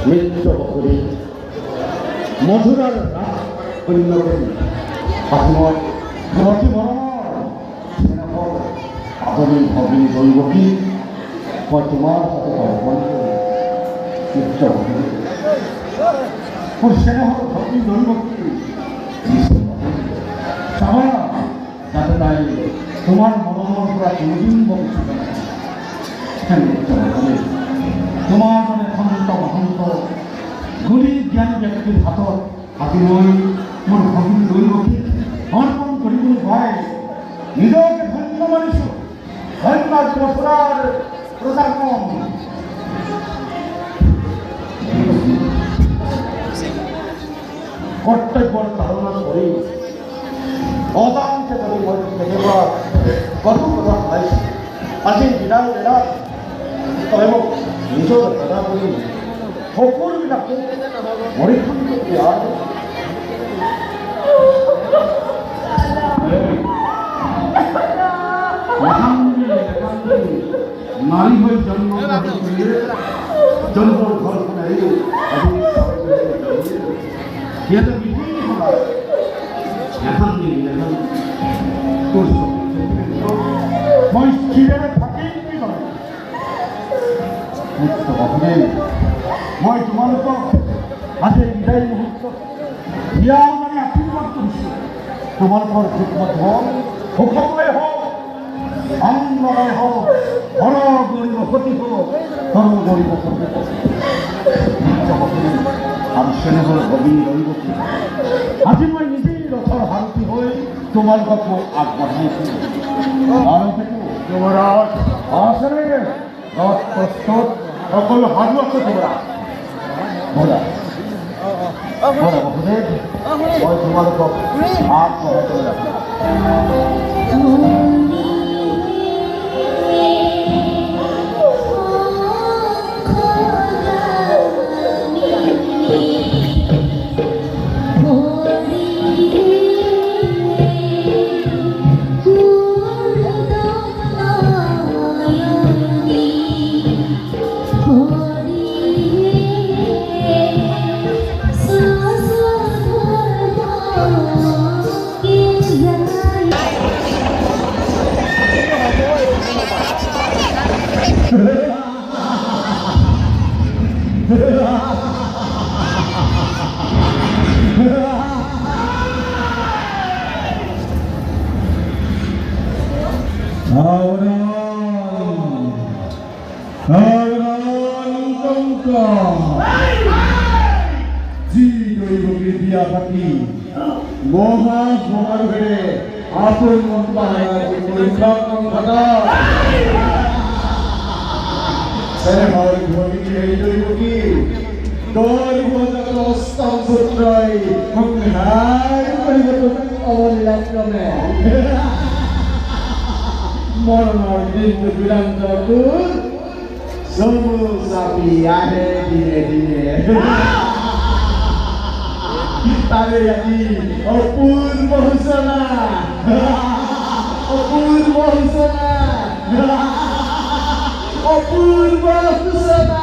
মিত্র বকরি মধুরার রাত কন্যাগরী আপনার ঘরটি মরমর স্নেহর আদরী ভগিনী দৈবকী হয় তোমার হাতে অর্পণ করে মিত্র বকরি ওর স্নেহর ভগিনী দৈবকী চাওয়া যাতে তাই তোমার মনোমন করা কোনোদিন বলছিল না। মিত্র বকরি তোমার মনে খন্ত মহন্ত গুণী জ্ঞানী ব্যক্তির হাতত হাতি মই মোৰ ভগিনী দৈবকী অৰ্পণ কৰিবলৈ ভয় নিজকে ধন্য মানিছোঁ। ধন্য যুৱচৰাৰ প্ৰজাকম কৰ্তব্যৰ ধাৰণা কৰি অজান্তে যদি মই কেতিয়াবা কটু কথা পাইছোঁ আজি বিদায় বেলাত তই মোক নিজৰ দাদা কৰি সকলোবিলাকে পৰীক্ষণ কৰি নাৰী হৈ জন্ম জন্মৰ ঘৰখন আহি সিহঁতে এখন মই স্থিৰেৰে থাকিম কি কৰে মই তোমালোকক আজি বিদায় মুহূৰ্তত বিয়া মানে আশীৰ্বাদ কৰিছোঁ। তোমালোকৰ সুখমত হওক সুখময় হওক আনন্দময় হওক ঘৰ গৰিব ক্ষতি হওক ঘৰ গৰিব ক্ষতি আৰু স্নেহৰ ভগিনী দৈবকী আজি মই নিজেই ৰথৰ সাৰথি হৈ তোমালোকক মই আগবঢ়াইছোঁ। আৰু যুৱৰাজ আছেনে ৰথ প্ৰস্তুত সকলো সাজু আছে যুৱৰাজ ব'লা ব'লা বহুদেৱ মই তোমালোকক আগবঢ়াই ৰাখিম। যি দৈবকী বিয়া পাতি মহার ভেড়ে আপন মন দৈবকী দৈবস্তম্ভুত্রয় অবলীলাক্রমে মরণর দিন বিরান্ত চমু চাপি আহে দিনে দিনে তারে আজি অপূর্ব সূচনা অপূর্ব সূচনা অপূর্ব সূচনা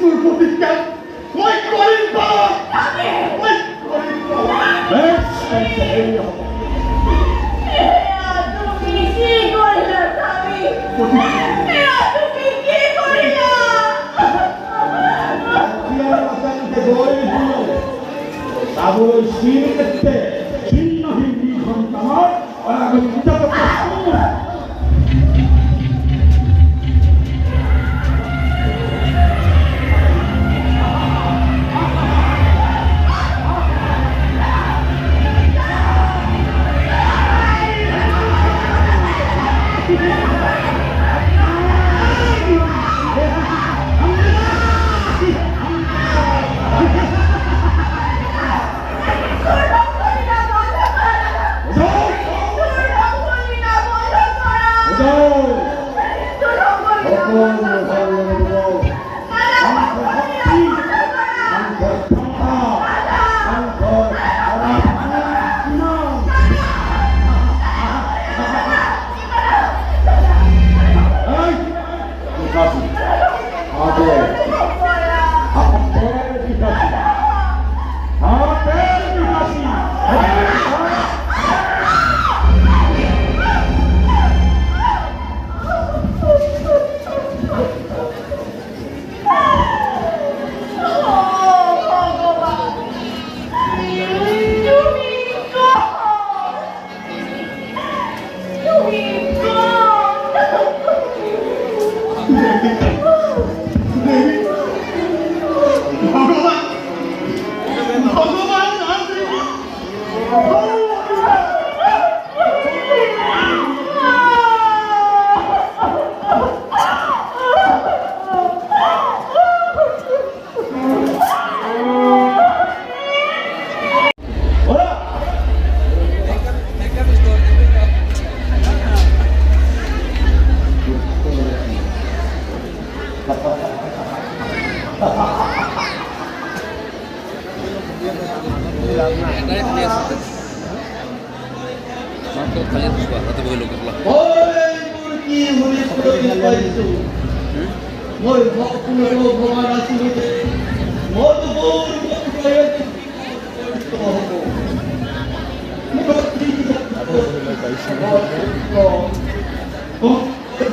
মৃত্যুর প্রতিজ্ঞা মই করিম পালন। মই করিম পালন। বেশ, এই হবে। তুমি কি করলা স্বামী? তুমি কি করলা? তাবর শিরতে ছিন্নহীন নিঘণ্টার অনাগত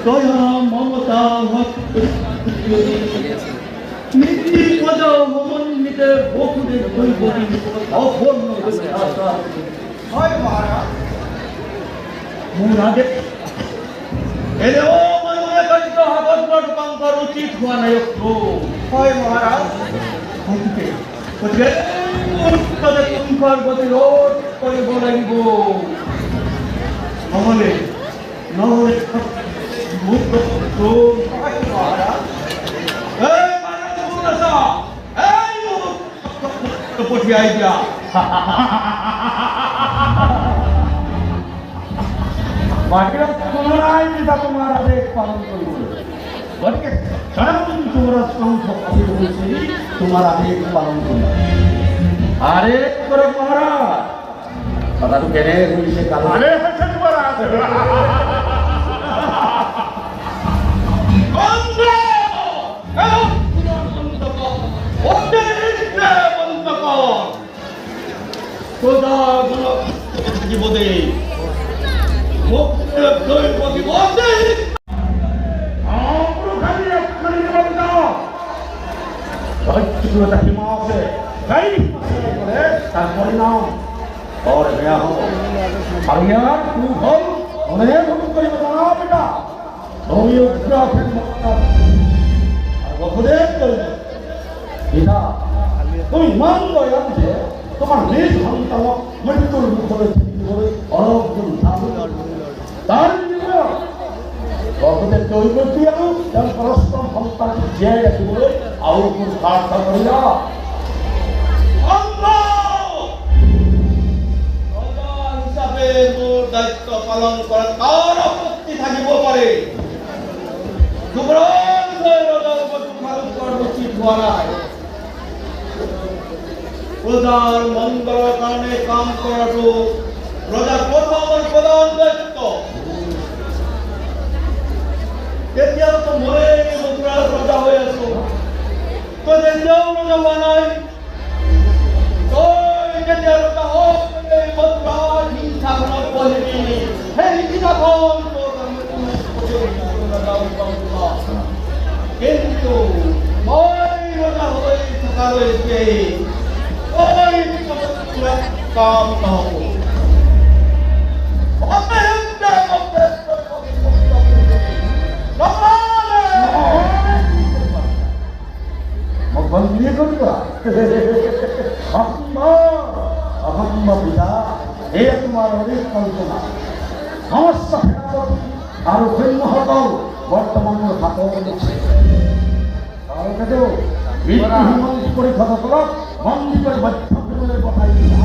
দয়া মমতা মন্দিতে বকুদের অপূর্ণ হয় মহারাজ মহারাজে এলেও মনে করিত হাবট রূপান্তর উচিত হওয়া নাই হয় মহারাজ তোমার গতি রোধ কৰিব লাগিব নহলে নহলে পঠিয়াই দিয়া বাহিৰত পুনৰাই দিবা তোমাৰ আদেশ পালন কৰিবলৈ গতিকে যুৱৰাজ কংস ভাবি গৈছে তোমাৰ আদেশ পালন কৰিব আদেশ কৰক মহাৰাজ কথাটো কেনে কৰিছে কালাৰে হৈছে যুৱৰাজ জীবদে সীমা আছে তার পরিণাম और गया हो और यार तू हो उन्हें तुम कोई बताना बेटा तुम ये उग्र फिर मत और वो खुदे कर बेटा तुम ईमान लो यार मुझे तुम्हारा देश हम तो मृत्यु मुखले बोले और तुम साधु तार दियो और खुदे कोई को दिया जब परस्पर हम तार जय या बोले और कुछ खास करिया দায়িত্ব পালন করার কার আপত্তি থাকিব পারে প্রজার মঙ্গলের কারণে কাম করাটো প্রজার প্রথম প্রধান দায়িত্ব তেতিয়াও তো মনে মথুরার প্রজা হয়ে আছো তোদের দেওয়া দেওয়া নাই তোই যেতে রোজা হোক এই মধুরার হিংসা কোনো বলিনি সেই দিনাখন কিন্তু মই রোজা হয়ে থাকা রয়েছে ওই কাম নহব বন্দিয়ে করিবা অসম্ভব পিতা এই তোমাৰ অধিক কল্পনা সমস্ত সেনাপতি আৰু সৈন্যসকল বৰ্তমান মোৰ হাতত আছে তেওঁলোকেতো মন্ত্ৰী পৰীক্ষাসকলক বন্দী কৰি বাধ্য কৰিবলৈ পঠাই দিছে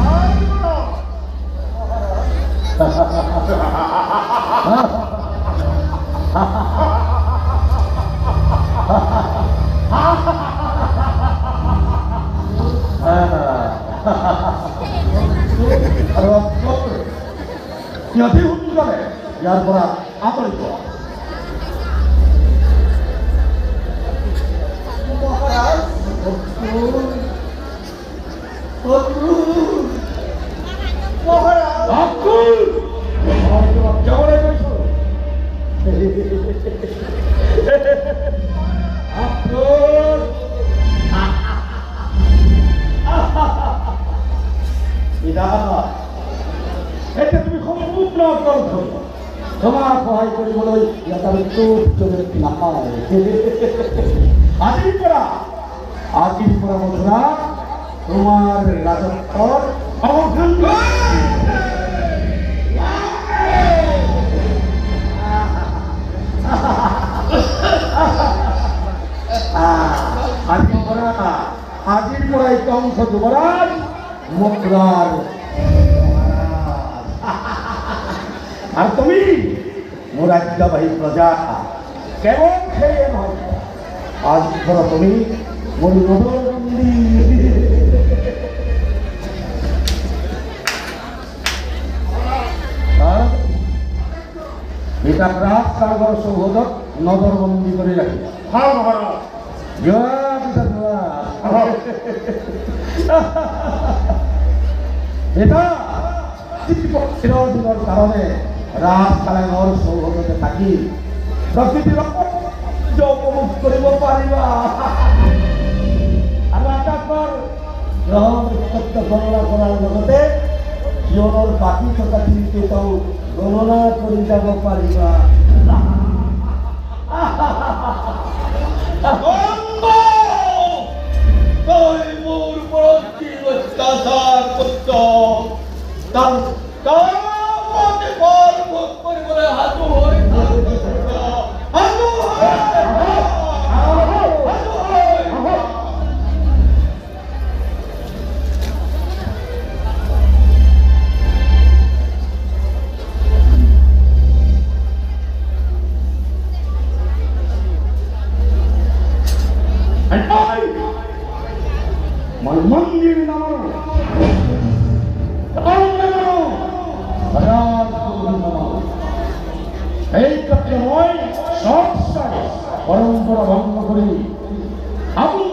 আৰু সিহঁতি সোনকালে ইয়াৰ পৰা আঁতৰিব এতিয়া তুমি সম্পূৰ্ণ অকল তোমাক সহায় কৰিবলৈ ইয়াত আমি নাপাওঁ আজিৰ পৰা মধুৰা তোমাৰ ৰাজত্বৰ অৱসান আজিৰ পৰা এই কংস যুৱৰাজ মধুৰাৰ আর তুমি মোর রাজ্যবাহী প্রজা কেমন খেয়ে নয় আজ ধরো তুমি মোর নদী এটা রাত কারবার সৌহদত নজরবন্দি করে রাখি এটা চিরদিনের কারণে রাত কালাঙর সৌহদতে থাকি প্রকৃতির উপভোগ কৰিব পাৰিবা আৰু আটাইবোৰ গ্ৰহ নক্ষত্ৰ গণনা কৰাৰ লগতে জীৱনৰ বাকী থকা দিনকেইটাও গণনা কৰি যাব পাৰিবা তই মোৰ ওপৰত কি অত্যাচাৰ কৰিছ মই মন্দিৰ নামানো এই ক্ষেত্ৰে মই সব পৰম্পৰা ভঙ্গ কৰি আপনি